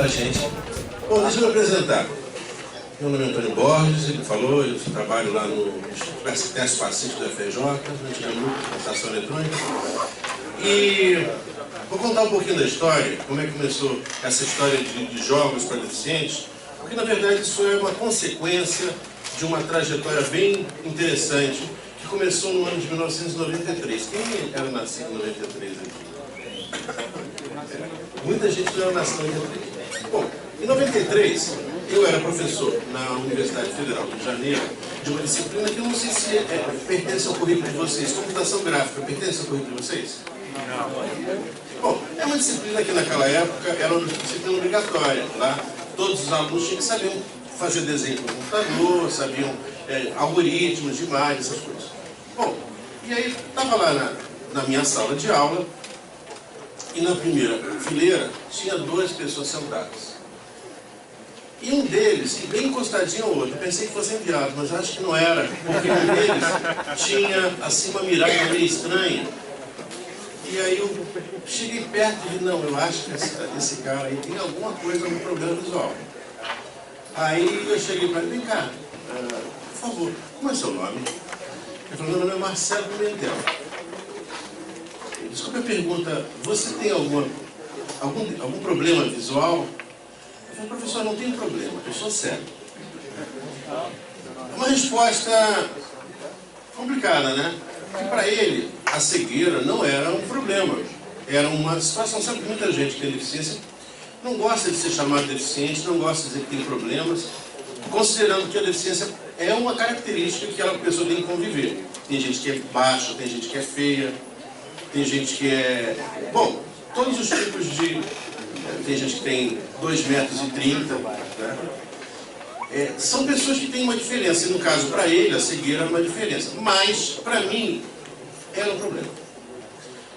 pra gente. Bom, deixa eu me apresentar. Meu nome é Antônio Borges, ele falou, eu trabalho lá no Instituto Testes Pacífico do FRJ, no Instituto de Computação Eletrônica. E vou contar um pouquinho da história, como é que começou essa história de jogos para deficientes, porque na verdade isso é uma consequência de uma trajetória bem interessante que começou no ano de 1993. Quem era nascido em 93 aqui? Muita gente não era nascida em 93. Bom, em 93 eu era professor na Universidade Federal do Rio de Janeiro de uma disciplina que eu não sei se pertence ao currículo de vocês. Computação gráfica pertence ao currículo de vocês? Bom, é uma disciplina que naquela época era uma disciplina obrigatória. Lá todos os alunos tinham que saber fazer desenho com computador, sabiam algoritmos de imagem, essas coisas. Bom, e aí estava lá na minha sala de aula e na primeira fileira tinha duas pessoas sentadas. E um deles, bem encostadinho ao outro, eu pensei que fosse enviado, mas acho que não era, porque um deles tinha assim uma mirada meio estranha. E aí eu cheguei perto e disse, não, eu acho que esse cara aí tem alguma coisa, algum problema visual. Aí eu cheguei para ele, vem cá, por favor, como é o seu nome? Ele falou, meu nome é Marcelo Pimentel. Desculpe a pergunta, você tem algum problema visual? Eu falei, professor, não tem problema, eu sou cego. É uma resposta complicada, né? Porque para ele, a cegueira não era um problema. Era uma situação, sabe que muita gente que tem deficiência não gosta de ser chamado de deficiente, não gosta de dizer que tem problemas, considerando que a deficiência é uma característica que a pessoa tem que conviver. Tem gente que é baixa, tem gente que é feia, tem gente que é... Bom, todos os tipos de... Tem gente que tem 2,30 metros, né? São pessoas que têm uma diferença. E no caso, para ele, a cegueira é uma diferença. Mas, para mim, era um problema.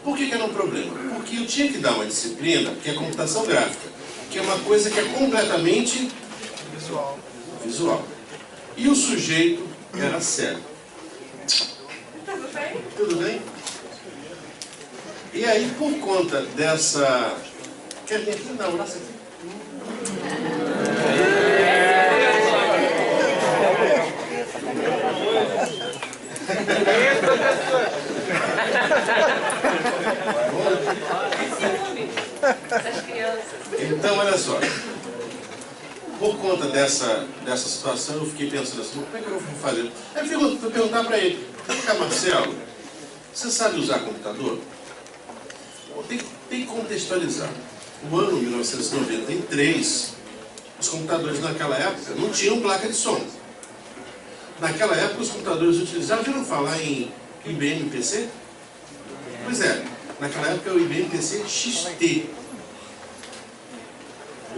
Por que era um problema? Porque eu tinha que dar uma disciplina, que é a computação gráfica, que é uma coisa que é completamente visual. E o sujeito era cego. Tudo bem? Tudo bem? E aí, por conta dessa... Quer vir aqui? Não, nasce aqui. Então, olha só. Por conta dessa situação, eu fiquei pensando assim, como é que eu vou fazer? Aí eu fui perguntar para ele, Marcelo, você sabe usar computador? Tem que contextualizar. O ano 1993, os computadores naquela época não tinham placa de som. Naquela época os computadores utilizavam, já viram falar em IBM PC? Pois é, naquela época é o IBM PC XT.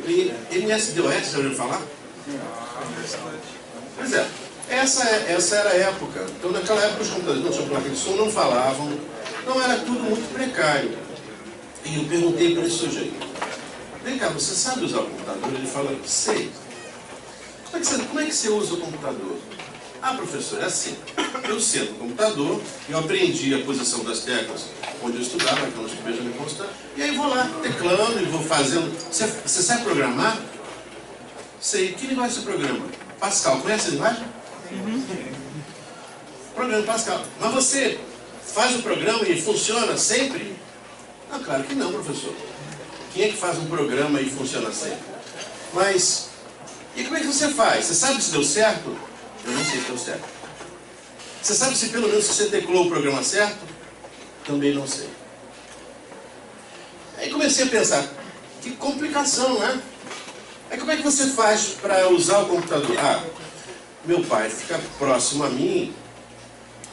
E MS-DOS, já ouviram falar? Pois é, essa era a época. Então naquela época os computadores não tinham placa de som, não falavam, não era tudo muito precário. E eu perguntei para esse sujeito, vem cá, você sabe usar o computador? Ele falou, sei. Como é que você usa o computador? Ah, professor, é assim. Eu sento no computador, eu aprendi a posição das teclas onde eu estudava, que eu não escrevia me constar, e aí vou lá, teclando e vou fazendo. Você sabe programar? Sei. Que linguagem você programa? Pascal. Conhece a linguagem? Programa Pascal. Mas você faz o programa e funciona sempre? Ah, claro que não, professor. Quem é que faz um programa e funciona sempre? Mas, e como é que você faz? Você sabe se deu certo? Eu não sei se deu certo. Você sabe se pelo menos você teclou o programa certo? Também não sei. Aí comecei a pensar, que complicação, né? Aí como é que você faz para usar o computador? Ah, meu pai fica próximo a mim,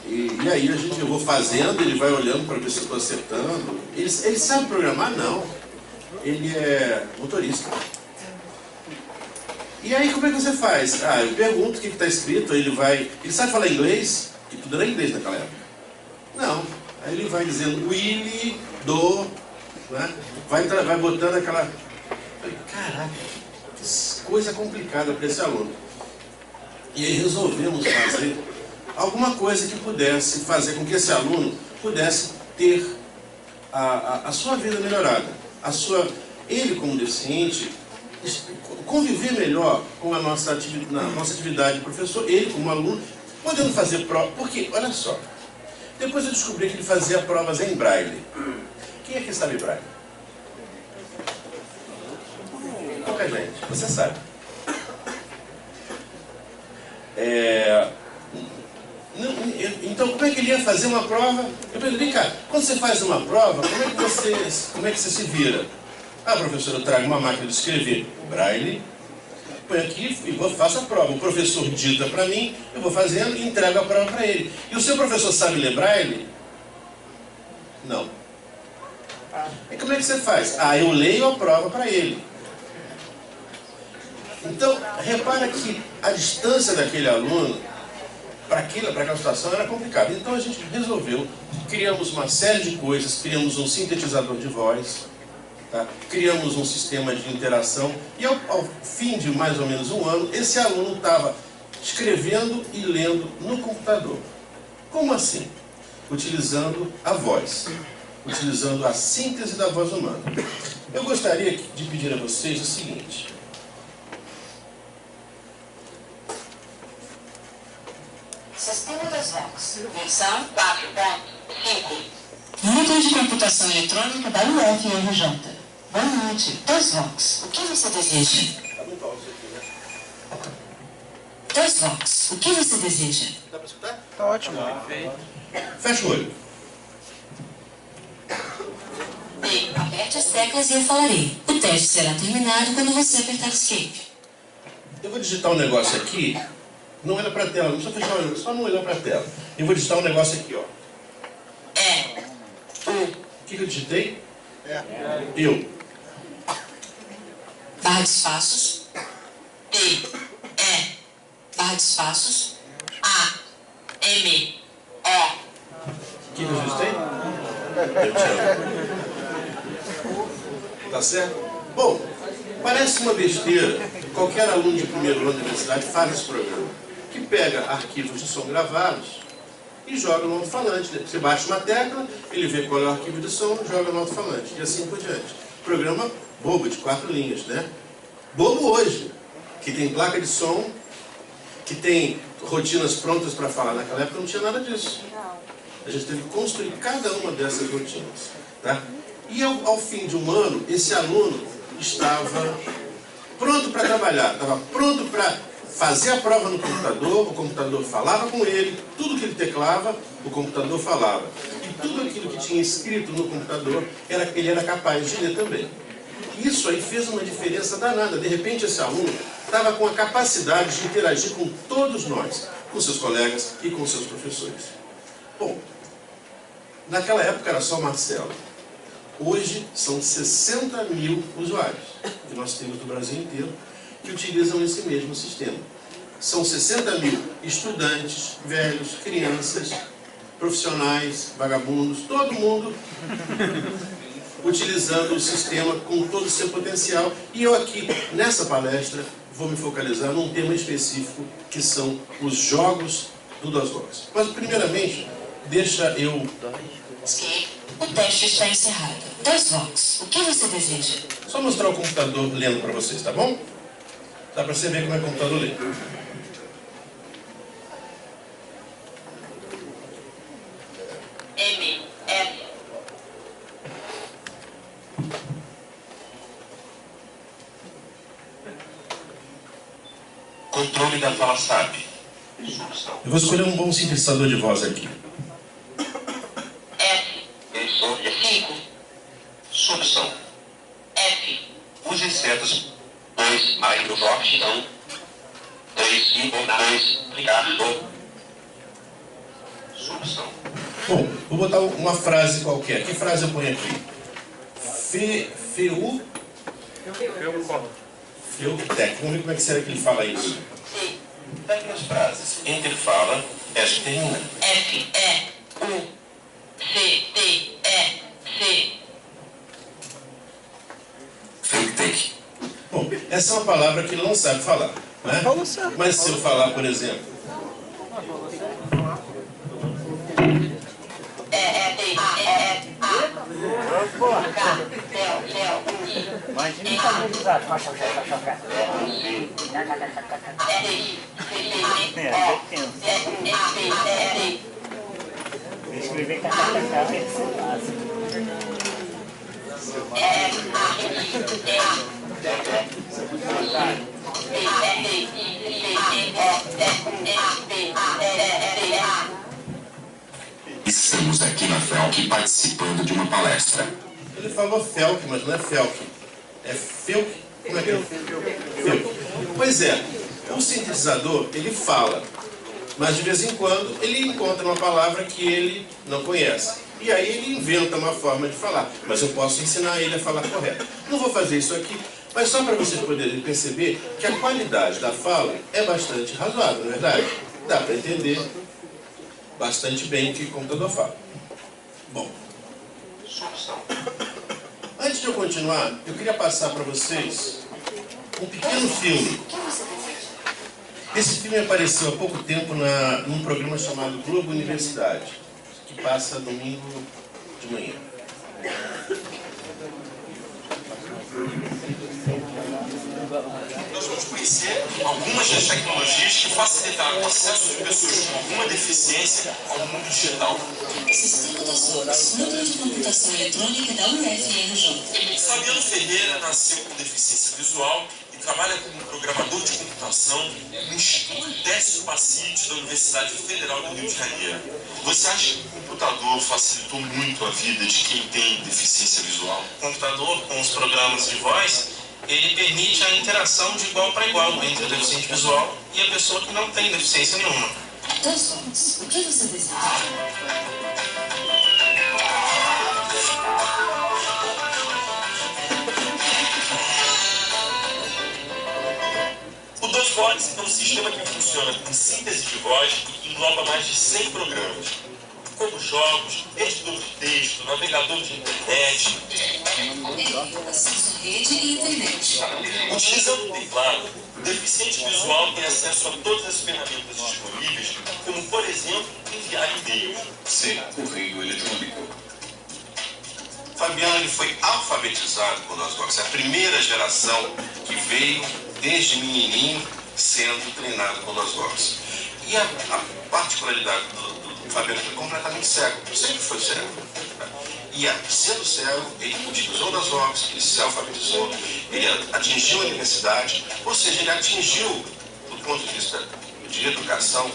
e aí eu vou fazendo, ele vai olhando para ver se eu estou acertando. Ele sabe programar? Não. Ele é motorista. E aí como é que você faz? Ah, eu pergunto o que está escrito, ele sabe falar inglês? Que tudo era inglês naquela época. Não. Aí ele vai dizendo Willy, do, né? Vai botando aquela... Caraca, que coisa complicada para esse aluno. E aí resolvemos fazer alguma coisa que pudesse fazer com que esse aluno pudesse ter a sua vida melhorada. Ele como deficiente, conviver melhor com a nossa atividade de professor, ele como aluno, podendo fazer prova. Porque, olha só, depois eu descobri que ele fazia provas em braille. Quem é que sabe braille? Pouca gente, você sabe. Então, como é que ele ia fazer uma prova? Eu perguntei, cara, quando você faz uma prova, como é que você se vira? Ah, professor, eu trago uma máquina de escrever braille, põe aqui e faço a prova. O professor dita para mim, eu vou fazendo e entrego a prova para ele. E o seu professor sabe ler braille? Não. E como é que você faz? Ah, eu leio a prova para ele. Então, repara que a distância daquele aluno para aquela situação era complicada. Então a gente resolveu, criamos uma série de coisas, criamos um sintetizador de voz, tá? Criamos um sistema de interação e ao fim de mais ou menos um ano, esse aluno estava escrevendo e lendo no computador. Como assim? Utilizando a voz, utilizando a síntese da voz humana. Eu gostaria de pedir a vocês o seguinte. Sistema das Vox, versão 4.5. Núcleo de Computação Eletrônica da UFRJ. Boa noite. Das Vox, o que você deseja? Das Vox, o que você deseja? Dá para escutar? Tá ótimo. Fecha o olho. B. Aperte as teclas e eu falarei. O teste será terminado quando você apertar Escape. Eu vou digitar um negócio aqui. Não olha para a tela, não precisa fechar o olho, só não olhar para a tela. Eu vou digitar um negócio aqui, ó. O que eu digitei? Eu. Barra de espaços. D. E. Barra de espaços. A. M. O. O que eu digitei? Eu te amo. Tá certo? Bom, parece uma besteira. Qualquer aluno de primeiro ano da universidade faz esse programa. Que pega arquivos de som gravados e joga no alto-falante. Você bate uma tecla, ele vê qual é o arquivo de som, joga no alto-falante. E assim por diante. Programa bobo, de 4 linhas, né? Bobo hoje, que tem placa de som, que tem rotinas prontas para falar. Naquela época não tinha nada disso. A gente teve que construir cada uma dessas rotinas. Tá? E ao fim de um ano, esse aluno estava pronto para trabalhar, estava pronto para fazer a prova no computador, o computador falava com ele, tudo que ele teclava, o computador falava. E tudo aquilo que tinha escrito no computador, ele era capaz de ler também. Isso aí fez uma diferença danada. De repente esse aluno estava com a capacidade de interagir com todos nós, com seus colegas e com seus professores. Bom, naquela época era só o Marcelo. Hoje são 60 mil usuários que nós temos no Brasil inteiro que utilizam esse mesmo sistema. São 60 mil estudantes, velhos, crianças, profissionais, vagabundos, todo mundo utilizando o sistema com todo o seu potencial. E eu aqui, nessa palestra, vou me focalizar num tema específico, que são os jogos do DOSVox. Mas, primeiramente, deixa eu... O teste está encerrado. DOSVox, o que você deseja? Só mostrar o computador lendo para vocês, tá bom? Dá para você ver como é que o computador lê. M, F. Controle da fala SAP. Eu vou escolher um bom sintetizador de voz aqui. F. 5. Solução. F. Use setas. 2. Microsoft. 3. 5. 2. Ricardo. Solução. Bom, vou botar uma frase qualquer. Que frase eu ponho aqui? Feutec. Vamos ver como é que será que ele fala isso. Pegue as frases. Interfala. S termina. F, E, U, C, T, E, C. Feutec. Bom, essa é uma palavra que ele não sabe falar, né? Mas se eu falar, por exemplo, E, E, T, A, E, A. K, L, L, I. Escrever kkk é fácil. Estamos aqui na FELC participando de uma palestra. Ele falou FELC, mas não é FELC. É FELC? Como é que é? FELC. Pois é, o sintetizador, ele fala, mas de vez em quando ele encontra uma palavra que ele não conhece. E aí ele inventa uma forma de falar. Mas eu posso ensinar ele a falar correto. Não vou fazer isso aqui, mas só para vocês poderem perceber que a qualidade da fala é bastante razoável, não é verdade? Dá para entender bastante bem o que o computador fala. Bom, antes de eu continuar, eu queria passar para vocês um pequeno filme. Esse filme apareceu há pouco tempo num programa chamado Globo Universidade, que passa domingo de manhã. Nós vamos conhecer algumas das tecnologias que facilitaram o acesso de pessoas com alguma deficiência ao mundo digital. Sistema das Vox, Núcleo de Computação Eletrônica da UFRJ. Fabiano Ferreira nasceu com deficiência visual e trabalha como programador de computação no Instituto Décio Paciente da Universidade Federal do Rio de Janeiro. Você acha que o computador facilitou muito a vida de quem tem deficiência visual? O computador, com os programas de voz, ele permite a interação de igual para igual entre o deficiente visual e a pessoa que não tem deficiência nenhuma. Das Vox, o que você deseja? O DOSVox é um sistema que funciona com síntese de voz e que engloba mais de 100 programas, como jogos, editor de texto, navegador de internet. Acesso à rede e internet. Utilizando o teclado, o deficiente visual tem acesso a todas as ferramentas disponíveis, como, por exemplo, enviar e-mails. Ser correio eletrônico. Fabiano ele foi alfabetizado com o DOSVox, é a primeira geração que veio desde menininho sendo treinado com o DOSVox. E a particularidade do Fabiano foi completamente cego, sempre foi cego. E sendo cego, ele utilizou o DOSVox, ele se alfabetizou, ele atingiu a universidade, ou seja, ele atingiu, do ponto de vista de educação,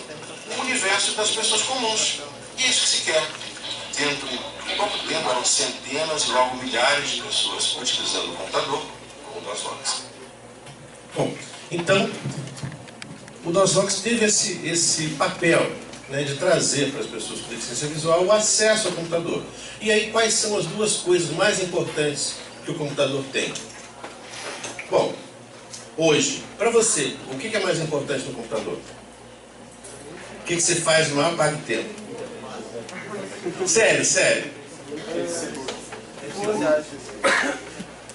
o universo das pessoas comuns. E é isso que se quer. Dentro de pouco tempo eram centenas e logo milhares de pessoas utilizando o computador com o DOSVox. Bom, então, o DOSVox teve esse papel, né, de trazer para as pessoas com deficiência visual o acesso ao computador. E aí, quais são as duas coisas mais importantes que o computador tem? Bom, hoje, para você, o que é mais importante no computador? O que você faz no maior parte do tempo? Sério.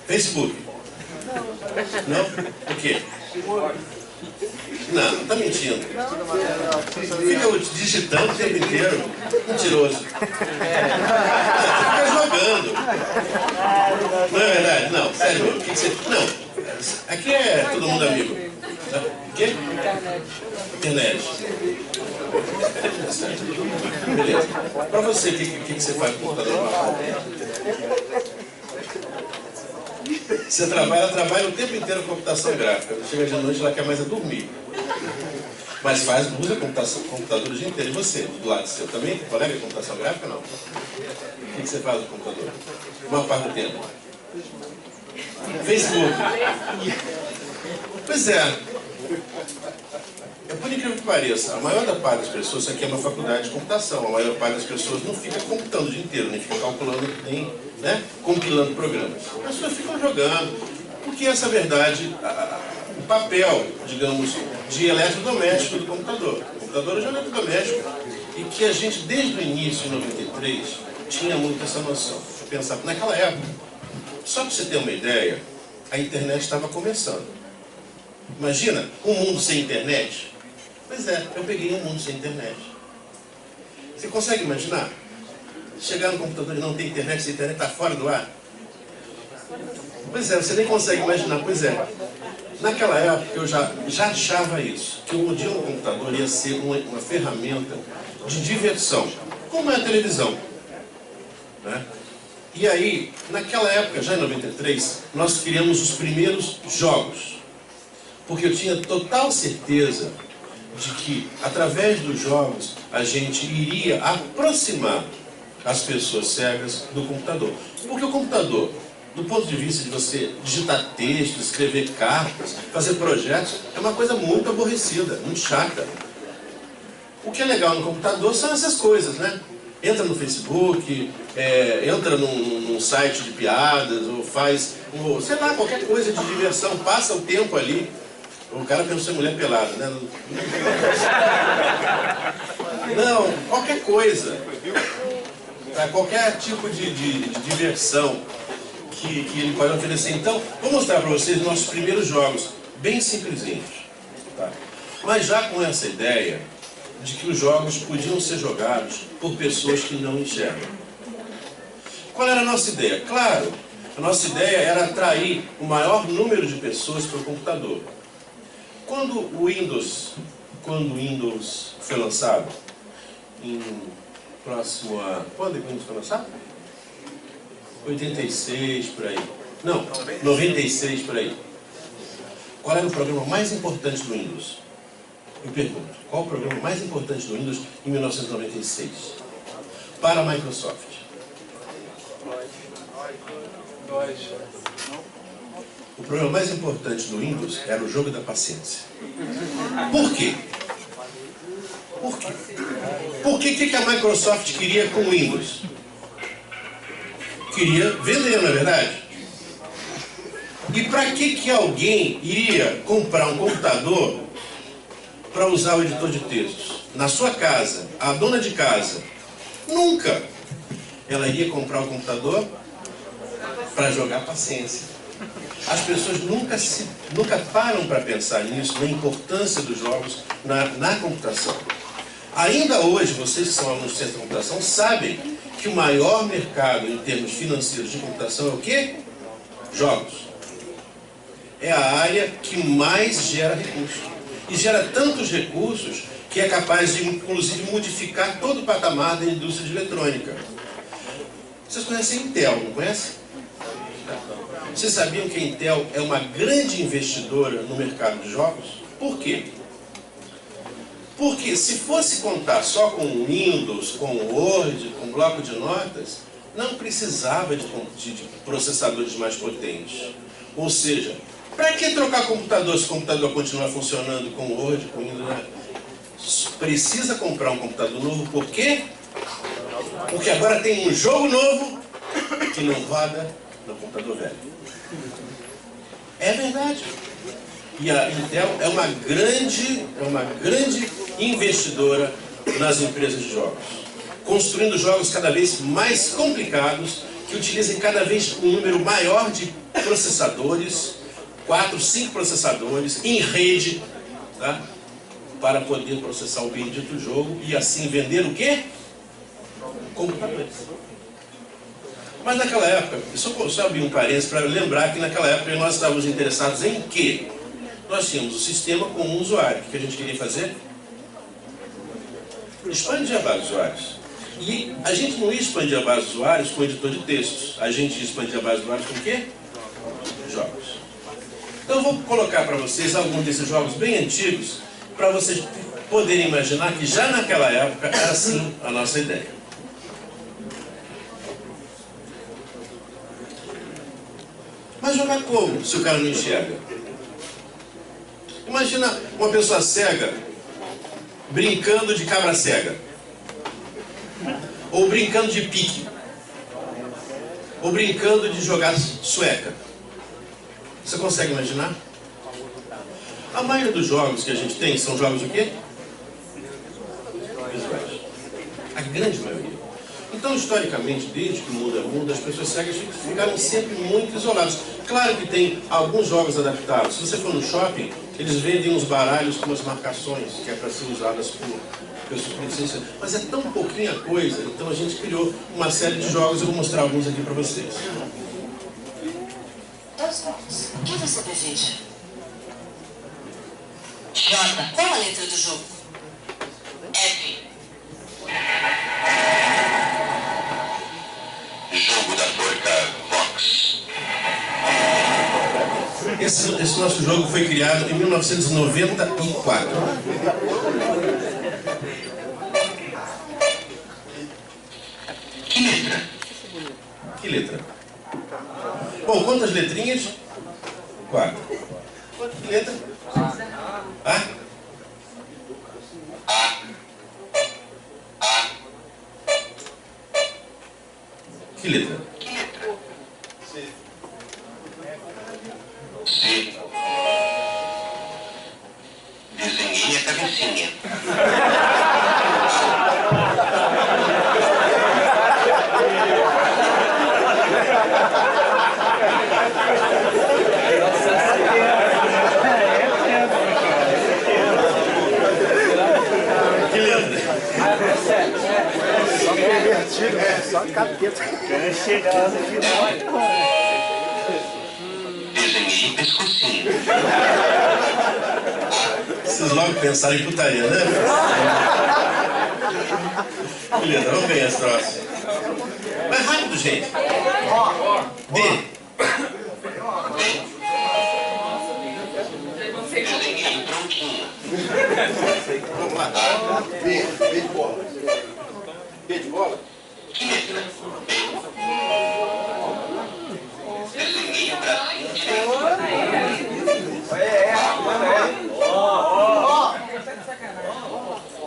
Facebook. Não? O quê? Não tá mentindo. Fica digitando o tempo inteiro. Mentiroso. Você fica jogando. Não é verdade? Não, sério. O que você... Não. Aqui é todo mundo amigo. O quê? Internet. Beleza. Para você, o que você faz com o computador? Você trabalha o tempo inteiro com computação gráfica. Chega de noite, ela quer mais é dormir. Mas usa computador o dia inteiro. E você, do lado seu, também? Colega de computação gráfica, não? O que você faz no computador? A maior parte do tempo. Facebook. Pois é. Por incrível que pareça, a maior parte das pessoas, isso aqui é uma faculdade de computação, a maior parte das pessoas não fica computando o dia inteiro, nem fica calculando, nem compilando programas. As pessoas ficam jogando, porque essa é a verdade, o papel, digamos, de eletrodoméstico do computador. O computador é um eletrodoméstico e que a gente, desde o início, em 93, tinha muito essa noção. Eu pensava, naquela época, só para você ter uma ideia, a internet estava começando. Imagina um mundo sem internet? Pois é, eu peguei um mundo sem internet. Você consegue imaginar? Chegar no computador e não ter internet, se a internet está fora do ar? Pois é, você nem consegue imaginar. Pois é, naquela época eu já achava isso, que um dia um computador ia ser uma ferramenta de diversão, como é a televisão, né? E aí, naquela época, já em 93, nós criamos os primeiros jogos, porque eu tinha total certeza de que, através dos jogos, a gente iria aproximar as pessoas cegas do computador. Porque o computador, do ponto de vista de você digitar texto, escrever cartas, fazer projetos, é uma coisa muito aborrecida, muito chata. O que é legal no computador são essas coisas, né? Entra no Facebook, entra num site de piadas, ou faz, sei lá, qualquer coisa de diversão, passa o tempo ali. O cara pensou em mulher pelada, né? Não, qualquer coisa. Tá? Qualquer tipo de diversão que ele pode oferecer. Então, vou mostrar para vocês nossos primeiros jogos, bem simplesinhos. Tá? Mas já com essa ideia de que os jogos podiam ser jogados por pessoas que não enxergam. Qual era a nossa ideia? Claro, a nossa ideia era atrair o maior número de pessoas para o computador. Quando o Windows foi lançado, quando o Windows foi lançado? 86, por aí. Não, 96, por aí. Qual era o programa mais importante do Windows? Eu pergunto, qual o programa mais importante do Windows em 1996? Para a Microsoft. O programa mais importante do Windows era o jogo da paciência. Por quê? Por quê? Por que a Microsoft queria com o Windows? Queria vender, não é verdade? E para que alguém iria comprar um computador para usar o editor de textos? Na sua casa, a dona de casa, nunca ela iria comprar um computador para jogar paciência. As pessoas nunca param para pensar nisso, na importância dos jogos na computação. Ainda hoje, vocês que são alunos do Centro de Computação sabem que o maior mercado em termos financeiros de computação é o quê? Jogos. É a área que mais gera recursos. E gera tantos recursos que é capaz de, inclusive, modificar todo o patamar da indústria de eletrônica. Vocês conhecem a Intel, não conhecem? Vocês sabiam que a Intel é uma grande investidora no mercado de jogos? Por quê? Porque se fosse contar só com Windows, com Word, com bloco de notas, não precisava de processadores mais potentes. Ou seja, para que trocar computador se o computador continuar funcionando com Word, com Windows? Precisa comprar um computador novo, por quê? Porque agora tem um jogo novo que não roda no computador velho. É verdade. E a Intel é uma grande investidora nas empresas de jogos, construindo jogos cada vez mais complicados, que utilizem cada vez um número maior de processadores, 4, 5 processadores, em rede, tá? Para poder processar o bendito jogo e assim vender o quê? Computadores. Mas naquela época, só abrir um parênteses para lembrar que naquela época nós estávamos interessados em quê? Nós tínhamos o sistema com um usuário. O que a gente queria fazer? Expandir a base de usuários. E a gente não ia expandir a base de usuários com editor de textos. A gente ia expandir a base de usuários com o quê? Jogos. Então eu vou colocar para vocês alguns desses jogos bem antigos, para vocês poderem imaginar que já naquela época era assim a nossa ideia. Mas jogar como, se o cara não enxerga? Imagina uma pessoa cega brincando de cabra cega. Ou brincando de pique. Ou brincando de jogar sueca. Você consegue imaginar? A maioria dos jogos que a gente tem são jogos o quê? Visuais. A grande maioria. Então, historicamente, desde que o mundo é mundo, as pessoas cegas ficaram sempre muito isoladas. Claro que tem alguns jogos adaptados. Se você for no shopping, eles vendem uns baralhos com umas marcações, que é para ser usadas por pessoas com deficiência. Mas é tão pouquinha coisa, então a gente criou uma série de jogos. Eu vou mostrar alguns aqui para vocês. 2 votos. O que você deseja? J. Qual a letra do jogo? F. Jogo da forca Vox. Esse nosso jogo foi criado em 1994. Que letra? Que letra? Bom, quantas letrinhas? 4. Que letra? A? Que letra? C. Desenhei a cabecinha. Que letra? Só pervertido, só capeta. Cheirosa aqui não. Desenhei o pescocinho. Vocês logo pensaram em putaria, né? Que letra? Vamos ganhar esse troço. Mas rápido, gente. D. Desenhei um tronquinho. Vamos lá. B de bola. B de bola? Que letra? Desenhei o bracinho direito.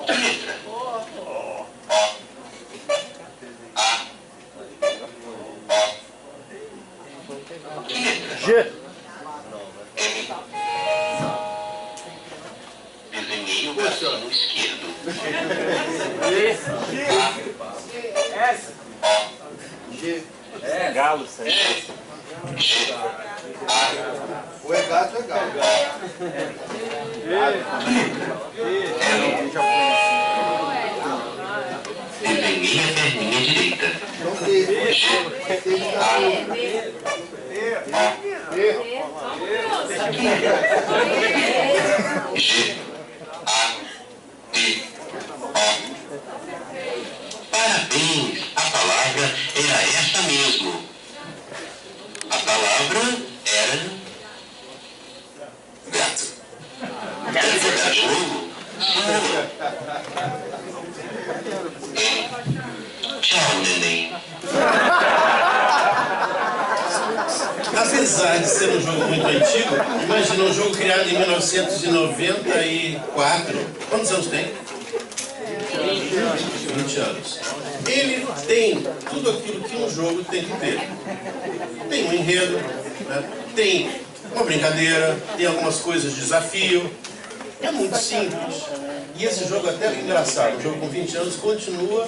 Que letra? O. A. O. Que letra? G. M. Desenhei o bracinho esquerdo. S. G. Galo, isso aí. G. O é gato, é gato. Desenhei a perninha direita. Então D. D de gato. G. A. D. O. Parabéns! A palavra era essa mesmo. A palavra era gato. Quer jogar jogo? Tchau, neném. Apesar de ser um jogo muito antigo, imagina um jogo criado em 1994. Quantos anos tem? 20 anos. Ele tem tudo aquilo que um jogo tem que ter. Tem um enredo, né? Tem uma brincadeira, tem algumas coisas de desafio. É muito simples. E esse jogo até é engraçado. Um jogo com 20 anos continua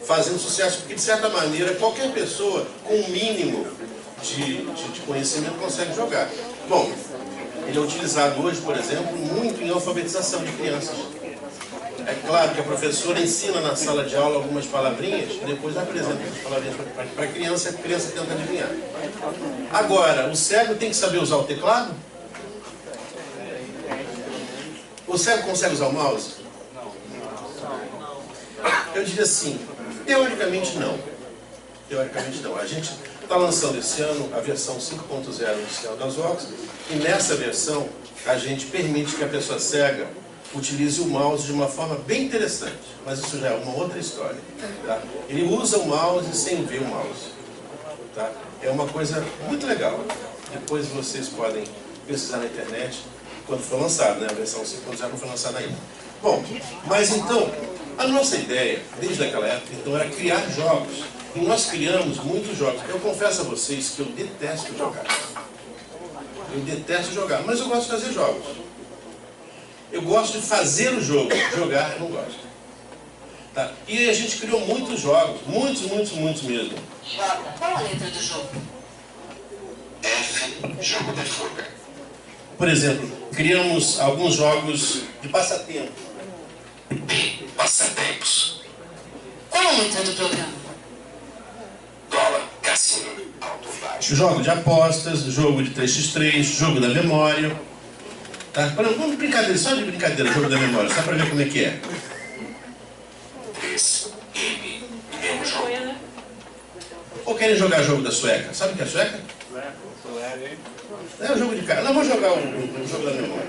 fazendo sucesso, porque de certa maneira qualquer pessoa com um mínimo de conhecimento consegue jogar. Bom, ele é utilizado hoje, por exemplo, muito em alfabetização de crianças. É claro que a professora ensina na sala de aula algumas palavrinhas e depois apresenta as palavrinhas para a criança e a criança tenta adivinhar. Agora, o cego tem que saber usar o teclado? O cego consegue usar o mouse? Eu diria assim, teoricamente não. Teoricamente não. A gente está lançando esse ano a versão 5.0 inicial das Vox e nessa versão a gente permite que a pessoa cega utilize o mouse de uma forma bem interessante, mas isso já é uma outra história. Tá? Ele usa o mouse sem ver o mouse. Tá? É uma coisa muito legal. Depois vocês podem pesquisar na internet quando for lançado, né? A versão 5.0 não foi lançada ainda. Bom, mas então, a nossa ideia, desde aquela época, então, era criar jogos. E nós criamos muitos jogos. Eu confesso a vocês que eu detesto jogar. Eu detesto jogar, mas eu gosto de fazer jogos. Eu gosto de fazer o jogo. Jogar eu não gosto. Tá? E a gente criou muitos jogos. Muitos mesmo. J. Qual a letra do jogo? F. Jogo da forca. Por exemplo, criamos alguns jogos de passatempo. B. Passatempos. Qual a letra do programa? Dólar. Cassino. Alto Vale. jogo de apostas, jogo de 3x3, jogo da memória. Tá? Vamos brincadeira, só de brincadeira, jogo da memória, só para ver como é que é. 3M, mesmo jogo. Ou querem jogar jogo da sueca? Sabe o que é sueca? É o jogo de cara. Não, vou jogar o jogo da memória.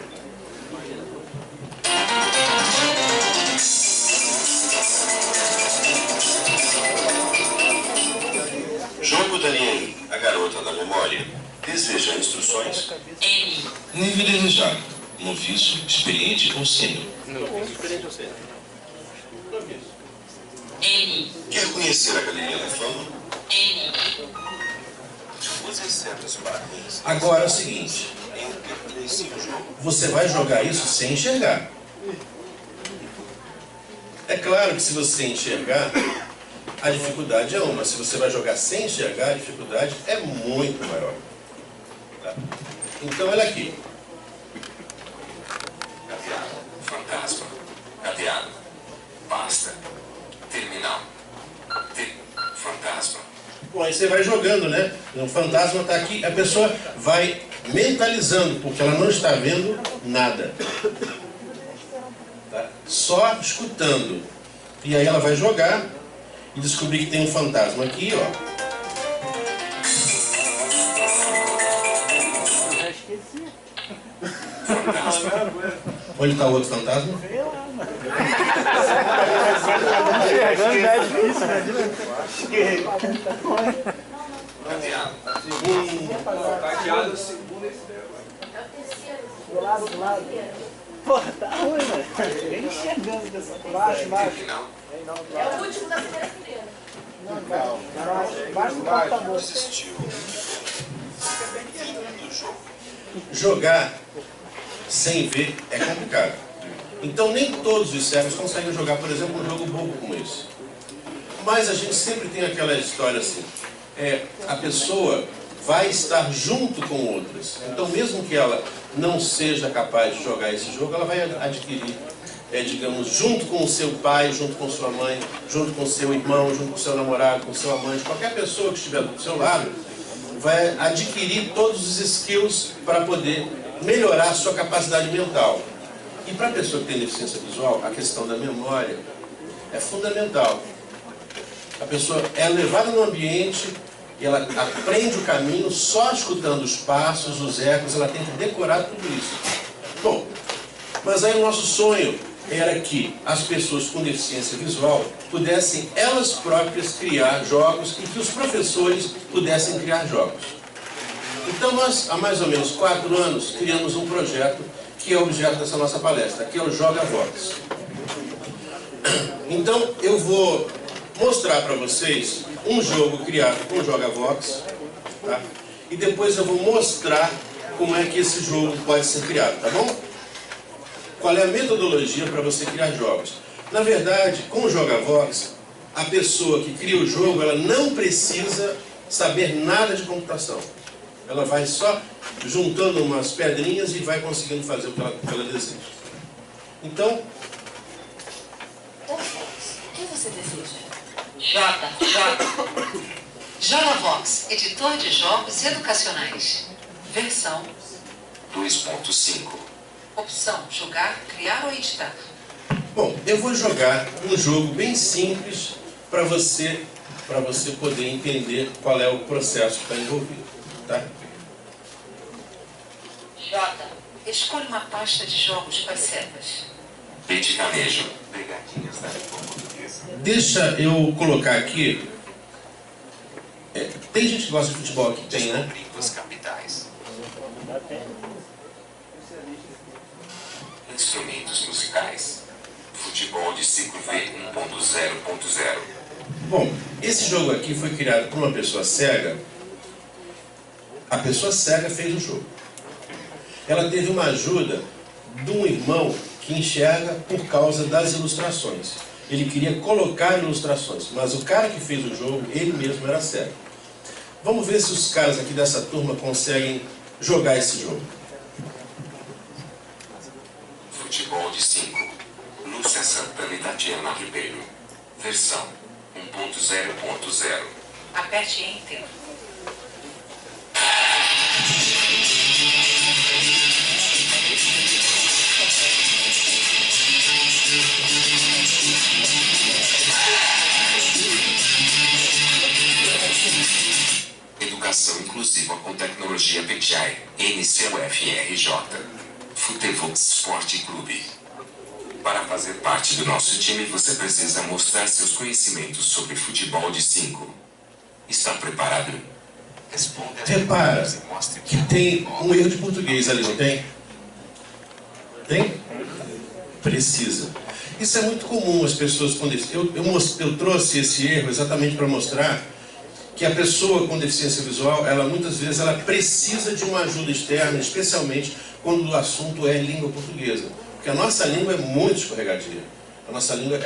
Jogo Daniel, a garota da memória. Deseja instruções? N. Nível desejado. Noviço, experiente ou sênior? N. Quer conhecer a Galeria da Fama? N. Use certas barras. Agora é o seguinte, Interprecie o jogo. você vai jogar isso sem enxergar. É claro que se você enxergar, a dificuldade é uma. Se você vai jogar sem enxergar, a dificuldade é muito maior. Tá? Então, olha aqui. Cadeado, fantasma, cadeado, pasta, terminal, fantasma. Bom, aí você vai jogando, né? O fantasma está aqui, a pessoa vai mentalizando, porque ela não está vendo nada. Tá? Só escutando. E aí ela vai jogar e descobrir que tem um fantasma aqui, ó. Onde está o outro fantasma? Enxergando já é difícil, né? Cadeado segundo esse Do lado. Pô, tá ruim, velho. Nem enxergando dessa coisa. Terminal. É o último da primeira fileira. Baixo do computador. Desistiu. Fim do jogo. Jogar sem ver é complicado. Então nem todos os cegos conseguem jogar, por exemplo, um jogo bobo como esse. Mas a gente sempre tem aquela história assim, a pessoa vai estar junto com outras. Então mesmo que ela não seja capaz de jogar esse jogo, ela vai adquirir, digamos, junto com o seu pai, junto com sua mãe, junto com o seu irmão, junto com o seu namorado, com o seu amante, qualquer pessoa que estiver do seu lado, vai adquirir todos os skills para poder melhorar a sua capacidade mental. E para a pessoa que tem deficiência visual, a questão da memória é fundamental. A pessoa é levada no ambiente e ela aprende o caminho só escutando os passos, os ecos, ela tem que decorar tudo isso. Bom, mas aí o nosso sonho era que as pessoas com deficiência visual pudessem elas próprias criar jogos e que os professores pudessem criar jogos. Então nós, há mais ou menos 4 anos, criamos um projeto que é objeto dessa nossa palestra, que é o Joga Vox. Então eu vou mostrar para vocês um jogo criado com o Joga Vox, tá? E depois eu vou mostrar como é que esse jogo pode ser criado, tá bom? Qual é a metodologia para você criar jogos? Na verdade, com o Joga Vox, a pessoa que cria o jogo, ela não precisa saber nada de computação. Ela vai só juntando umas pedrinhas e vai conseguindo fazer o que ela deseja. Então, O que você deseja? Joga Vox, editor de jogos educacionais. Versão. 2.5. Opção: jogar, criar ou editar. bom, eu vou jogar um jogo bem simples para você poder entender qual é o processo que está envolvido, tá? J. Escolha uma pasta de jogos com as setas. Peticanejo. Pegadinhas da língua portuguesa. Deixa eu colocar aqui. Tem gente que gosta de futebol aqui? Tem, né? Descobrindo as capitais. Instrumentos musicais. Futebol de ciclo V 1.0.0. Bom, esse jogo aqui foi criado por uma pessoa cega. A pessoa cega fez o jogo. Ela teve uma ajuda de um irmão que enxerga por causa das ilustrações. Ele queria colocar ilustrações, mas o cara que fez o jogo, ele mesmo era cego. Vamos ver se os caras aqui dessa turma conseguem jogar esse jogo. Futebol de 5. Lúcia Santana e Tatiana Ribeiro. Versão 1.0.0. Aperte Enter. Itatiaia, NCUFRJ, Futevux Sport Clube. Para fazer parte do nosso time, você precisa mostrar seus conhecimentos sobre futebol de 5. Está preparado? Repara que tem um erro de português ali, não tem? Tem? Precisa. Isso é muito comum, as pessoas com deficiência. Eu trouxe esse erro exatamente para mostrar que a pessoa com deficiência visual, ela muitas vezes ela precisa de uma ajuda externa, especialmente quando o assunto é língua portuguesa. Porque a nossa língua é muito escorregadia. A nossa língua,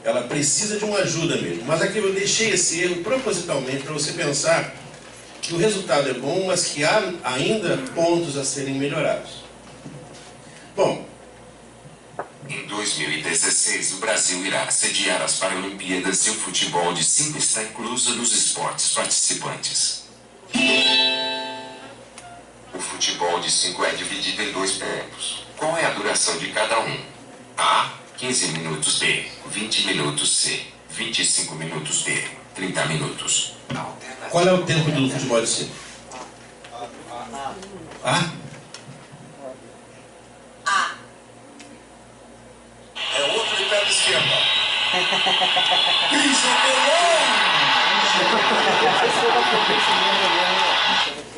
ela precisa de uma ajuda mesmo. Mas aqui eu deixei esse erro propositalmente para você pensar que o resultado é bom, mas que há ainda pontos a serem melhorados. Bom, em 2016, o Brasil irá sediar as Paralimpíadas e o futebol de 5 está incluso nos esportes participantes. O futebol de 5 é dividido em 2 tempos. Qual é a duração de cada um? A. 15 minutos. B. 20 minutos. C. 25 minutos. D. 30 minutos. Qual é o tempo do futebol de 5? A? A. É outro de pé esquerda.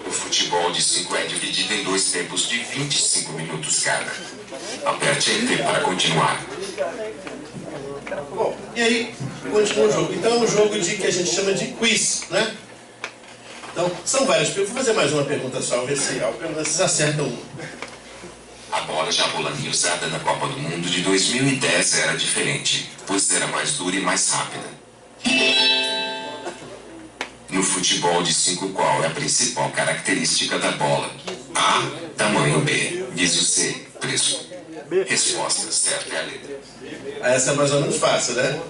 O futebol de 5 é dividido em 2 tempos de 25 minutos cada. Aperte Enter para continuar. Bom, e aí continua o jogo. Então é um jogo que a gente chama de quiz, né? Então, são várias perguntas. Vou fazer mais uma pergunta só, ver se vocês acertam uma. A bola de bolinha usada na Copa do Mundo de 2010 era diferente, pois era mais dura e mais rápida. No futebol de 5, qual é a principal característica da bola? A. Tamanho. B. Viso. C. Preço. Resposta certa é a letra. Essa é mais ou menos fácil, né?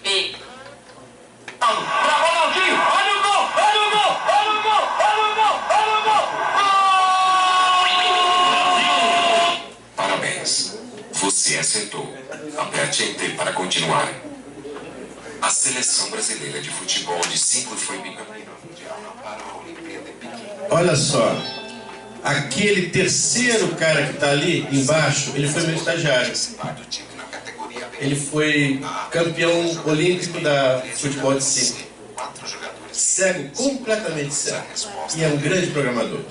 B. Pra Ronaldinho! Olha o gol! Olha o gol! Olha o gol! Olha o gol! Olha o gol! Parabéns. Você acertou. Aperte Enter para continuar. A seleção brasileira de futebol de 5 foi bicampeã mundial na Paralimpíada de Pequim. Olha só. Aquele terceiro cara que está ali embaixo, ele foi meu estagiário. Ele foi campeão olímpico da futebol de 5. Cego, completamente cego. E é um grande programador.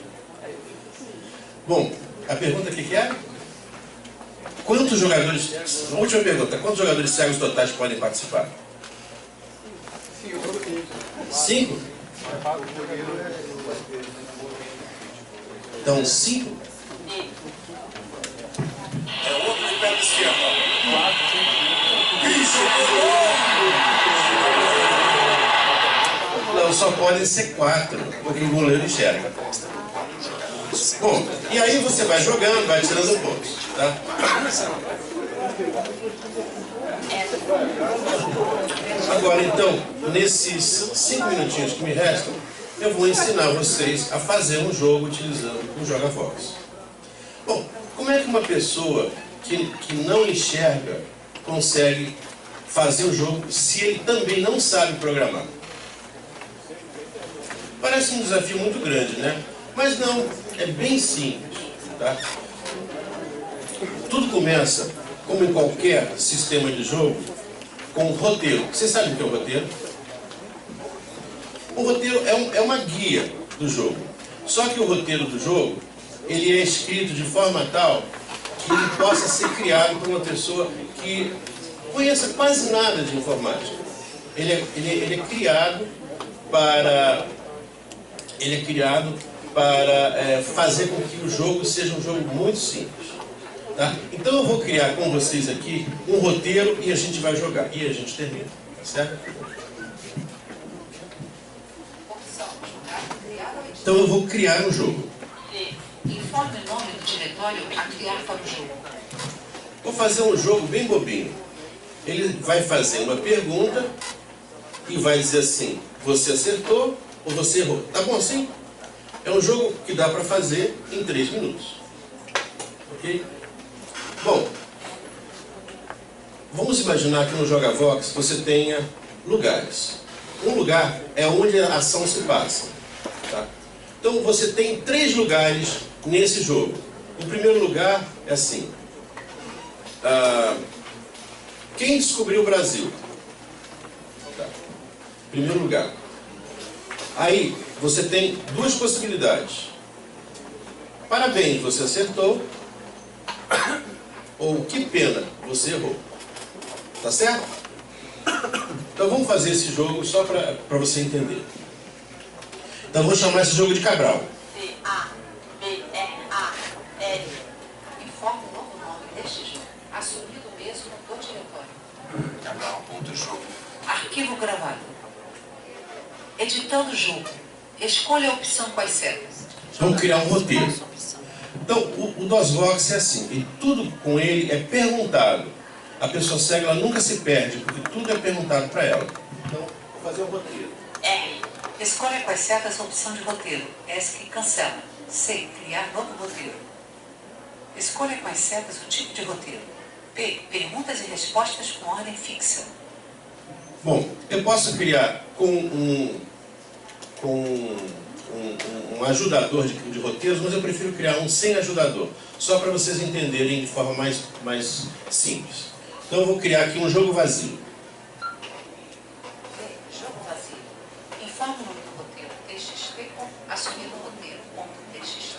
Bom, a pergunta aqui que é? Quantos jogadores... Última pergunta. Quantos jogadores cegos totais podem participar? 5? Então, 5? É outro de pé esquerda. Não, só podem ser 4, porque o goleiro enxerga. Bom, e aí você vai jogando, vai tirando pontos, tá? Agora, então, nesses 5 minutinhos que me restam, eu vou ensinar vocês a fazer um jogo utilizando o Joga-Vox. Bom, como é que uma pessoa que não enxerga consegue fazer o jogo se ele também não sabe programar? Parece um desafio muito grande, né? Mas não, é bem simples, tá? Tudo começa, como em qualquer sistema de jogo, com um roteiro. Vocês sabem o que é o roteiro? O roteiro é uma guia do jogo. Só que o roteiro do jogo, ele é escrito de forma tal que ele possa ser criado por uma pessoa que conheça quase nada de informática. Ele é criado para fazer com que o jogo seja um jogo muito simples. Tá? Então eu vou criar com vocês aqui um roteiro e a gente vai jogar. E a gente termina. Tá certo? Então eu vou criar um jogo. Informe o nome do diretório a criar para o jogo. Vou fazer um jogo bem bobinho. Ele vai fazer uma pergunta e vai dizer assim: você acertou ou você errou? Tá bom assim? É um jogo que dá para fazer em 3 minutos. Ok? Bom, vamos imaginar que no Joga-Vox você tenha lugares. Um lugar é onde a ação se passa. Tá? Então você tem 3 lugares nesse jogo. O primeiro lugar é assim. Quem descobriu o Brasil? Tá. Primeiro lugar. Aí você tem 2 possibilidades. Parabéns, você acertou. Ou que pena, você errou. Tá certo? Então vamos fazer esse jogo só para você entender. Então vou chamar esse jogo de Cabral. C-A-B-R-A-L. Informe o novo nome deste jogo. Assumido mesmo do diretório. Cabral.jogo. Arquivo gravado. Editando o jogo. Escolha a opção quais setas. Vamos criar um roteiro. Então, o DOSVox é assim, e tudo com ele é perguntado. A pessoa cega, ela nunca se perde, porque tudo é perguntado para ela. Então, vou fazer o roteiro. R. Escolha quais setas a opção de roteiro. S que cancela. C. Criar novo roteiro. Escolha quais setas o tipo de roteiro. P. Perguntas e respostas com ordem fixa. Bom, eu posso criar com um ajudador de roteiros, mas eu prefiro criar um sem ajudador, só para vocês entenderem de forma mais simples. Então eu vou criar aqui um jogo vazio. Jogo vazio. Informe o nome do roteiro. TXT assumindo o roteiro. .txt.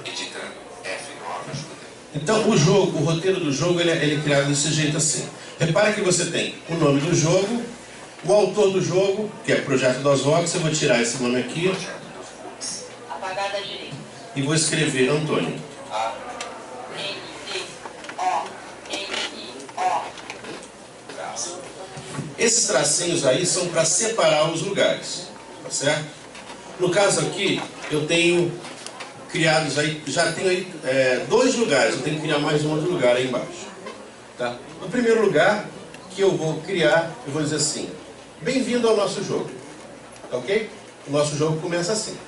Editando. F9 ajuda. Então o roteiro do jogo ele é criado desse jeito assim. Repara que você tem o nome do jogo, o autor do jogo, que é Projeto DOSVox. Eu vou tirar esse nome aqui Apagada à direita. e vou escrever Antônio. A-N-T-O-N-I-O. Esses tracinhos aí são para separar os lugares, tá certo? No caso aqui, eu tenho criados aí, já tenho aí 2 lugares, eu tenho que criar mais um outro lugar aí embaixo. Tá? No primeiro lugar que eu vou criar, eu vou dizer assim: bem-vindo ao nosso jogo. Tá ok? O nosso jogo começa assim.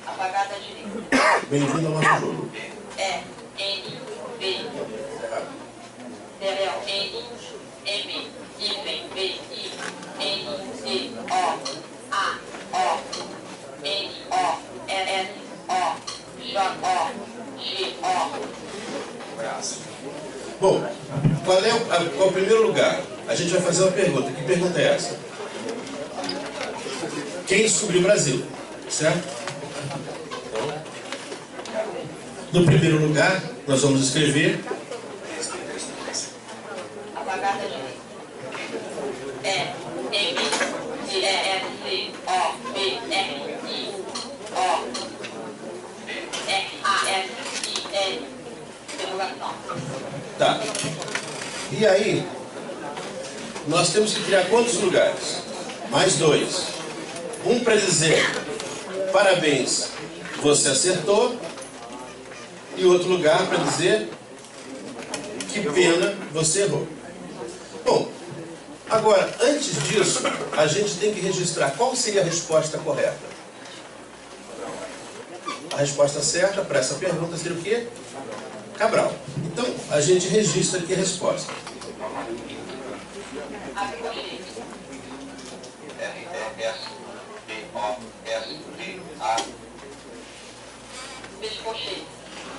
Apagada à direita. Bem-vindo ao nosso jogo. Bom, qual é o primeiro lugar? A gente vai fazer uma pergunta. Que pergunta é essa? Quem descobriu o Brasil? Certo? No primeiro lugar, nós vamos escrever Apagada à direita. E-M-I-R-I-O-B-R-I-O-R-A-S-I-L. Interrogação. Tá. E aí, nós temos que criar quantos lugares? Mais 2. Um para dizer parabéns, você acertou. E outro lugar para dizer que pena, você errou. Bom, agora, antes disso, a gente tem que registrar qual seria a resposta correta. A resposta certa para essa pergunta seria o quê? Cabral. Então, a gente registra aqui a resposta.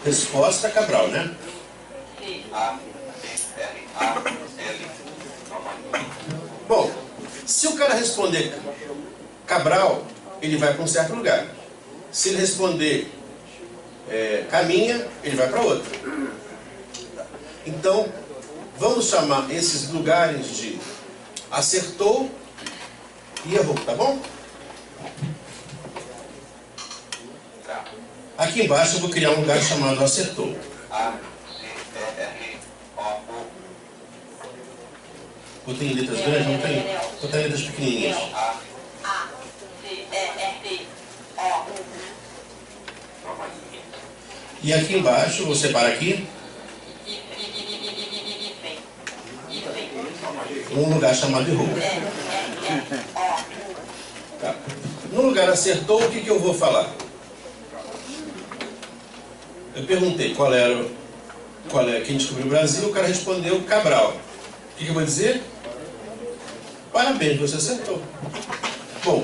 Resposta Cabral, né? Bom, se o cara responder Cabral, ele vai para um certo lugar. Se ele responder caminha, ele vai para outro. Então, vamos chamar esses lugares de acertou e errou, tá bom? Aqui embaixo eu vou criar um lugar chamado acertou. Botei em letras grandes, não tem? Botei em letras pequenininhas. E aqui embaixo, eu vou separar aqui um lugar chamado errou. Tá. No lugar acertou, o que eu vou falar? Eu perguntei qual é quem descobriu o Brasil, o cara respondeu Cabral. O que eu vou dizer? Parabéns, você acertou. Bom,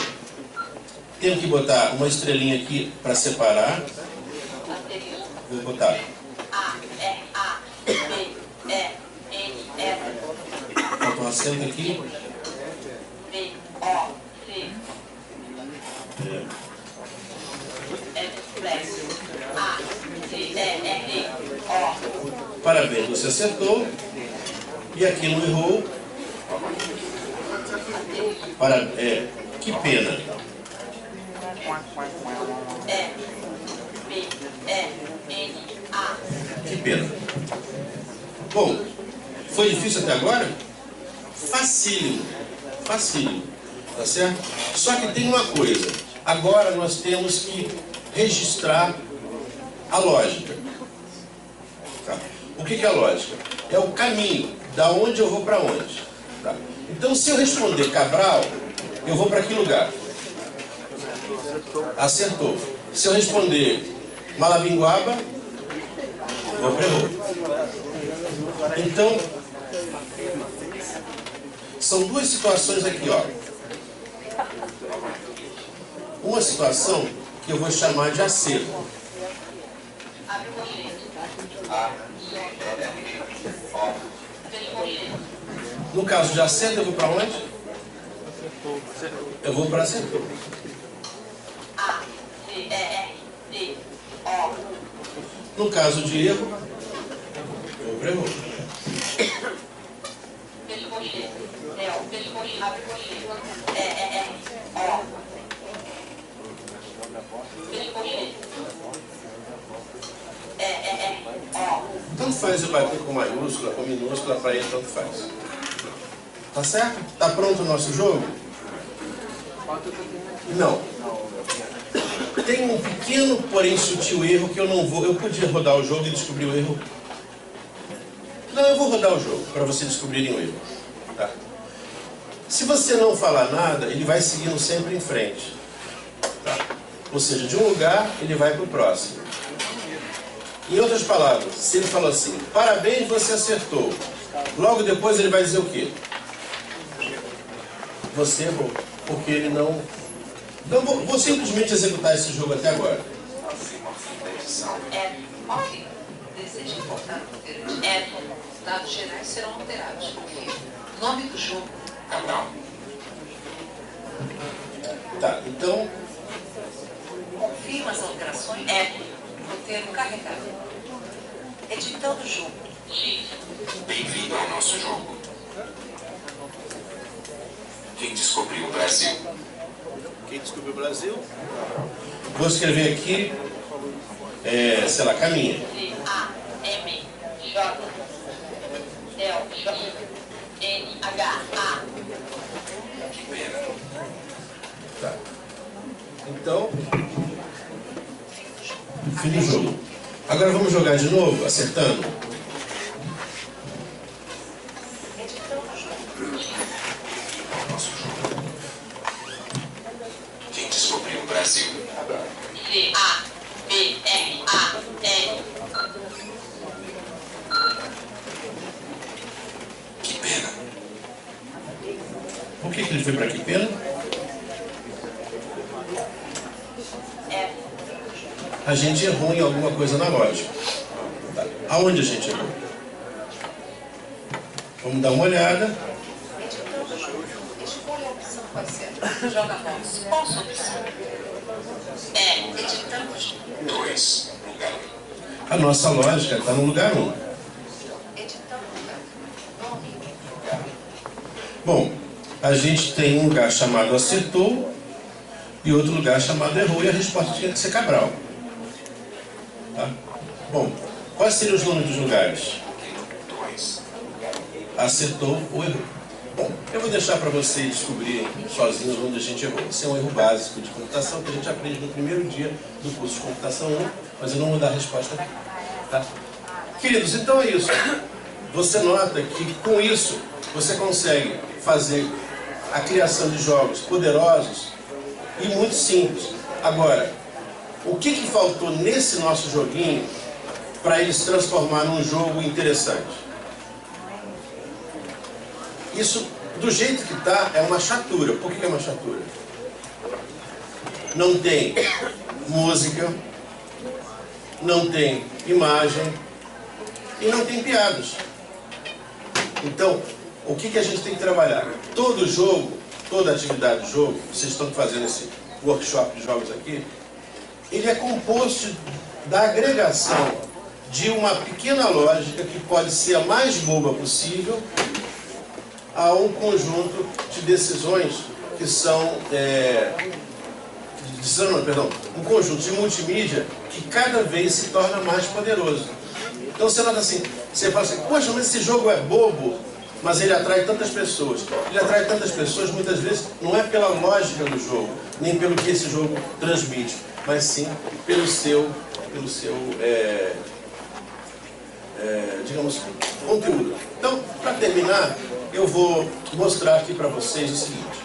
tenho que botar uma estrelinha aqui para separar. Vou botar A, R, A, B, E, N, F. Falta um acento aqui. B, O, C. F, flex. A, C, E, R, O. Parabéns, você acertou. E aqui não errou. Que pena. E, B, E, N, A. Que pena. Bom, foi difícil até agora? Facílimo. Facílimo. Tá certo? Só que tem uma coisa. Agora nós temos que registrar a lógica. Tá? O que é a lógica? É o caminho. Da onde eu vou para onde. Tá? Então, se eu responder Cabral, eu vou para que lugar? Acertou. Se eu responder Malabinguaba, vou para errou. Então, são duas situações aqui, ó. Uma situação que eu vou chamar de acerto. No caso de acerto, eu vou para onde? Eu vou para acerto. A, C, E, R, D, O. No caso de erro, eu vou para erro. Pescocheiro. Del, pescocheiro. Abcocheiro. E, R, O. Pescocheiro. E, R, O. Tanto faz eu bater com maiúscula, com minúscula, para ele tanto faz. Tá certo? Tá pronto o nosso jogo? Não. Tem um pequeno, porém sutil erro que eu não vou... Eu podia rodar o jogo e descobrir o erro. Não, eu vou rodar o jogo para vocês descobrirem o erro. Tá? Se você não falar nada, ele vai seguindo sempre em frente. Tá? Ou seja, de um lugar, ele vai para o próximo. Em outras palavras, se ele falou assim, parabéns, você acertou. Logo depois ele vai dizer o quê? Você errou, porque ele não... Então vou simplesmente executar esse jogo até agora. Ok. Deseja importar o roteiro de os dados gerais serão alterados. Nome do jogo. Cabral. Tá, então... Confirma as alterações. Roteiro carregado. Editando o jogo. Bem-vindo ao nosso jogo. Quem descobriu o Brasil? Quem descobriu o Brasil? Vou escrever aqui, sei lá, caminha. C, A, M, J. Del, J. N, H, A. Que pena. Tá. Então, fim do jogo. Agora vamos jogar de novo, acertando. Nosso jogo. Quem descobriu o Brasil? C, A, B, R, A, N. Que pena. Por que ele foi para que pena? A gente errou em alguma coisa na lógica. Tá. Aonde a gente errou? Vamos dar uma olhada. Escolha a opção pode ser. Joga bolas. Qual sua opção? Editando o jogo. 2. Lugar 1. A nossa lógica está no lugar 1. Editando o jogo. Nome. Bom, a gente tem um lugar chamado acertou e outro lugar chamado errou, e a resposta tinha que ser Cabral. Tá? Bom, quais seriam os nomes dos lugares? 2. Acertou ou errou. Bom, eu vou deixar para vocês descobrirem sozinhos onde a gente errou. Esse é um erro básico de computação que a gente aprende no primeiro dia do curso de computação 1, mas eu não vou dar a resposta aqui. Tá? Queridos, então é isso. Você nota que com isso você consegue fazer a criação de jogos poderosos e muito simples. Agora, o que faltou nesse nosso joguinho para ele se transformar num jogo interessante? Isso Do jeito que está, é uma chatura. Por que é uma chatura? Não tem música, não tem imagem e não tem piadas. Então, o que a gente tem que trabalhar? Todo jogo, toda atividade de jogo, vocês estão fazendo esse workshop de jogos aqui, ele é composto da agregação de uma pequena lógica que pode ser a mais boba possível a um conjunto de decisões que são, um conjunto de multimídia que cada vez se torna mais poderoso. Então você nota assim, você fala assim, poxa, mas esse jogo é bobo, mas ele atrai tantas pessoas. Ele atrai tantas pessoas, muitas vezes, não é pela lógica do jogo, nem pelo que esse jogo transmite, mas sim pelo seu digamos, conteúdo. Então, para terminar, eu vou mostrar aqui para vocês o seguinte.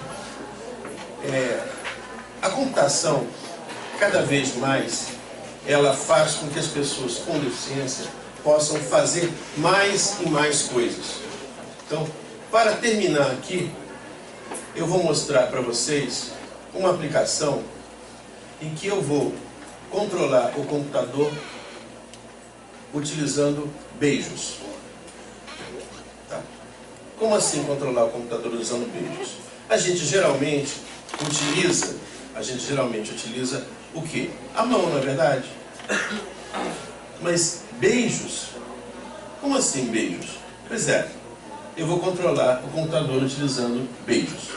A computação, cada vez mais, ela faz com que as pessoas com deficiência possam fazer mais e mais coisas. Então, para terminar aqui, eu vou mostrar para vocês uma aplicação em que eu vou controlar o computador utilizando beijos. Tá? Como assim controlar o computador usando beijos? A gente geralmente utiliza o quê? A mão, não é verdade? Mas beijos? Como assim beijos? Pois é, eu vou controlar o computador utilizando beijos.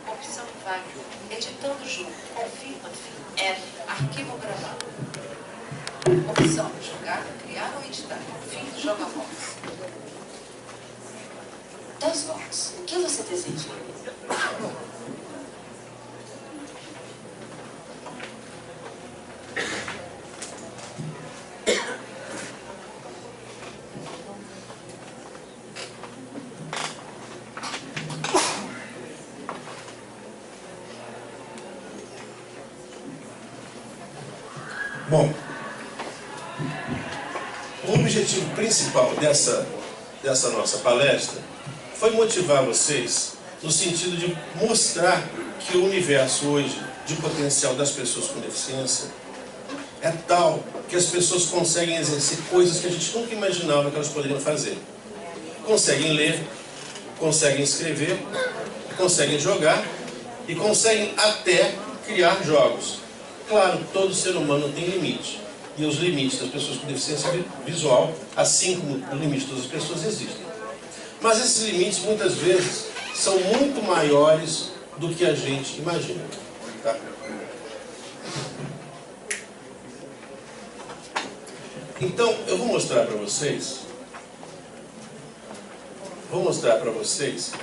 Opção VAC, editando jogo, confirma, F, arquivo gravado. Opção jogar, criar ou editar, fim do jogo a voz. 2 votos, o que você deseja? Bom, o objetivo principal dessa nossa palestra foi motivar vocês no sentido de mostrar que o universo hoje de potencial das pessoas com deficiência é tal que as pessoas conseguem exercer coisas que a gente nunca imaginava que elas poderiam fazer. Conseguem ler, conseguem escrever, conseguem jogar e conseguem até criar jogos. Claro, todo ser humano tem limite. E os limites das pessoas com deficiência visual, assim como os limites das pessoas, existem. Mas esses limites, muitas vezes, são muito maiores do que a gente imagina. Tá? Então, eu vou mostrar para vocês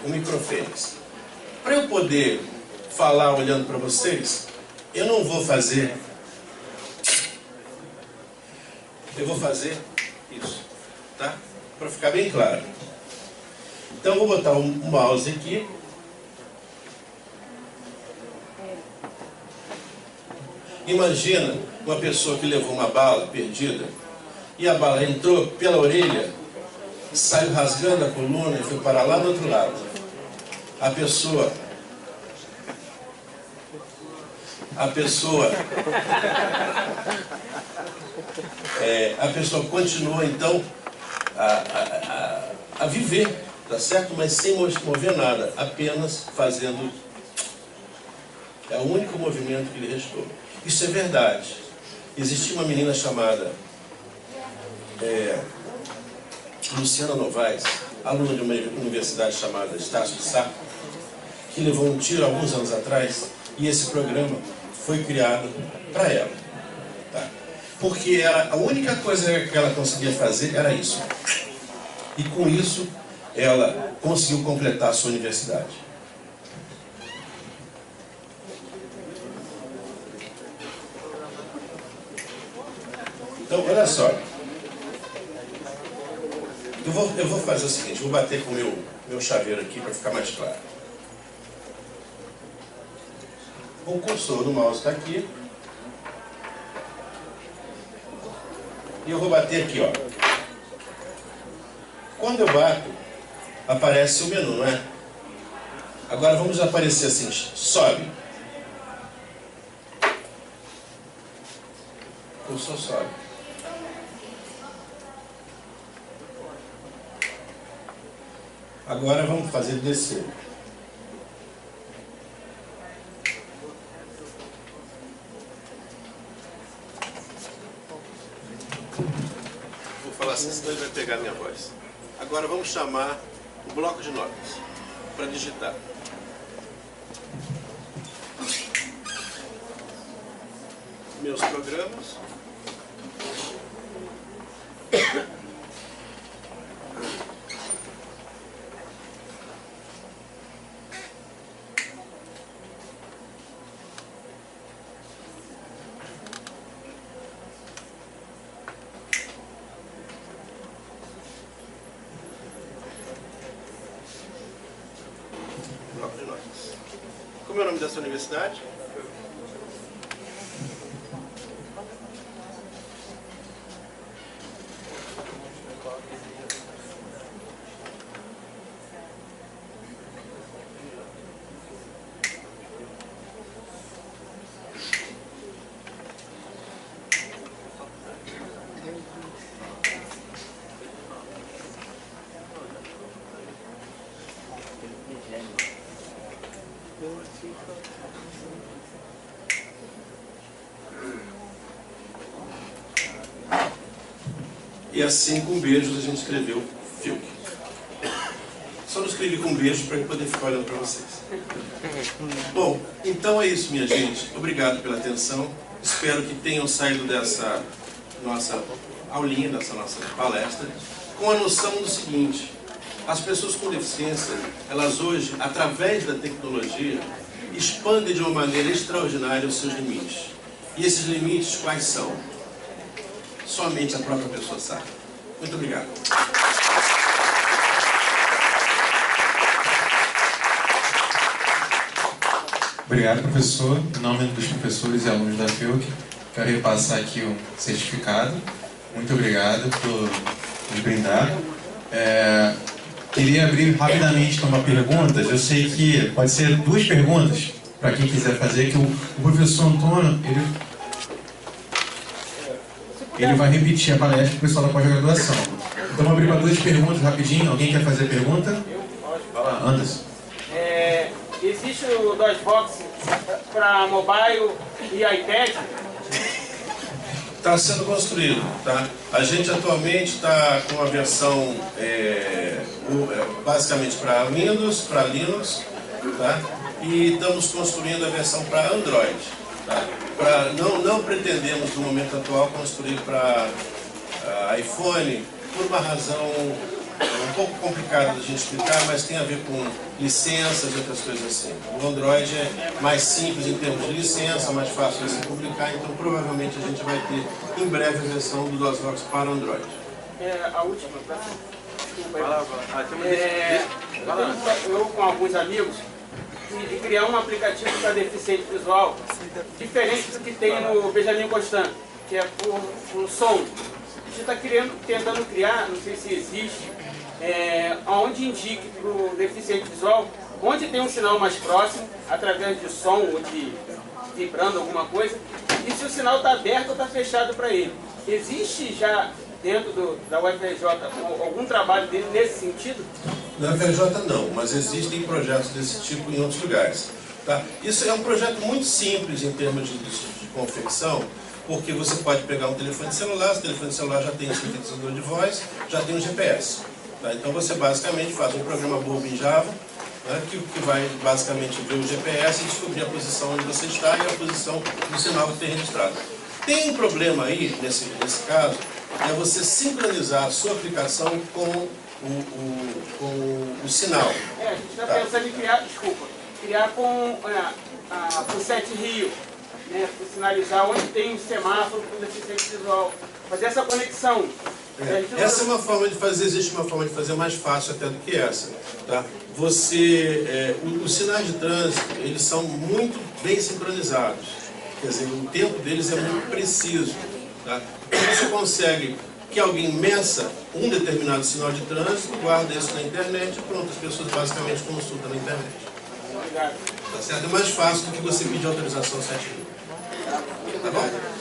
o microfênix. Para eu poder falar olhando para vocês, eu não vou fazer... Eu vou fazer isso, tá? Para ficar bem claro. Então eu vou botar um mouse aqui. Imagina uma pessoa que levou uma bala perdida e a bala entrou pela orelha, saiu rasgando a coluna e foi parar lá do outro lado. A pessoa continua então a viver, tá certo? Mas sem mover nada, apenas fazendo. É o único movimento que lhe restou. Isso é verdade. Existia uma menina chamada Luciana Novaes, aluna de uma universidade chamada Estácio de Sá, que levou um tiro alguns anos atrás, e esse programa foi criado para ela. Tá? Porque a única coisa que ela conseguia fazer era isso. E com isso, ela conseguiu completar a sua universidade. Então, olha só. Eu vou fazer o seguinte, vou bater com o meu chaveiro aqui para ficar mais claro. O cursor do mouse está aqui. E eu vou bater aqui, ó. Quando eu bato, aparece o menu, não é? Agora vamos aparecer assim, sobe. Cursor sobe. Agora vamos fazer descer. Vou falar assim, senão ele vai pegar a minha voz. Agora vamos chamar o bloco de notas para digitar. Meus programas. Bloco de notas. Como é o nome dessa universidade? E assim, com beijos, a gente escreveu Fiuk. Só não escrevi com beijos para poder ficar olhando para vocês. Bom, então é isso, minha gente. Obrigado pela atenção. Espero que tenham saído dessa nossa aulinha, dessa nossa palestra, com a noção do seguinte: as pessoas com deficiência, elas hoje, através da tecnologia, expandem de uma maneira extraordinária os seus limites. E esses limites quais são? Somente a própria pessoa sabe. Muito obrigado. Obrigado, professor. Em nome dos professores e alunos da Fiuk, quero repassar aqui um certificado. Muito obrigado por nos brindar. Queria abrir rapidamente para perguntas. Eu sei que pode ser 2 perguntas para quem quiser fazer, que o professor Antônio, ele vai repetir a palestra para o pessoal da pós-graduação. Então, vou abrir para 2 perguntas rapidinho. Alguém quer fazer pergunta? Vai lá, Anderson. Existe o DOSBox para mobile e iPad? Está sendo construído, tá? A gente atualmente está com a versão basicamente para Windows, para Linux, tá? E estamos construindo a versão para Android, tá? Não pretendemos no momento atual construir para iPhone, por uma razão um pouco complicada de a gente explicar, mas tem a ver com licenças e outras coisas assim. O Android é mais simples em termos de licença, mais fácil de se publicar, então provavelmente a gente vai ter em breve a versão do DOSBox para Android. A última, eu com alguns amigos de criar um aplicativo para deficiente visual diferente do que tem no Benjamin Constant, que é por som. A gente está tentando criar, não sei se existe, onde indique para o deficiente visual onde tem um sinal mais próximo, através de som ou de vibrando alguma coisa, e se o sinal está aberto ou está fechado para ele. Existe já dentro da UFRJ algum trabalho dele nesse sentido? Na UFRJ não, mas existem projetos desse tipo em outros lugares. Tá? Isso é um projeto muito simples em termos de confecção, porque você pode pegar um telefone celular, o telefone celular já tem um sintetizador de voz, já tem um GPS. Tá? Então você basicamente faz um programa bobo em Java, né, que vai basicamente ver o GPS e descobrir a posição onde você está e a posição do sinal que tem registrado. Tem um problema aí, nesse caso, é você sincronizar a sua aplicação com o sinal. A gente está pensando em criar com o Set Rio, né, para sinalizar onde tem um semáforo para o deficiente visual, fazer essa conexão. Essa é uma forma de fazer, existe uma forma de fazer mais fácil até do que essa. Tá? Os sinais de trânsito, eles são muito bem sincronizados, quer dizer, o tempo deles é muito preciso. Tá? Você consegue que alguém meça um determinado sinal de trânsito, guarda isso na internet e pronto, as pessoas basicamente consultam na internet. Tá certo? É mais fácil do que você pedir autorização certinho. Tá bom?